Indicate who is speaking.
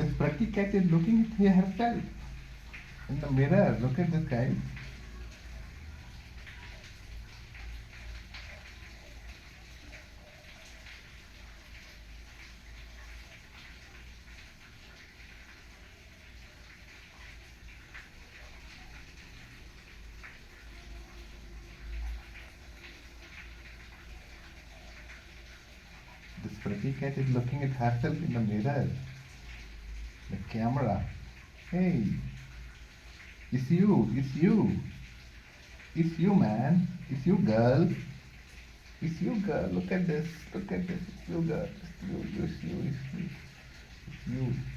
Speaker 1: This pretty cat is looking at herself in the mirror. Look at this, guy. This pretty cat is looking at herself in the mirror. The camera. Hey, it's you. It's you. It's you, man. It's you, girl. It's you, girl. Look at this. Look at this. It's you, girl. It's you. It's you. It's you. It's you.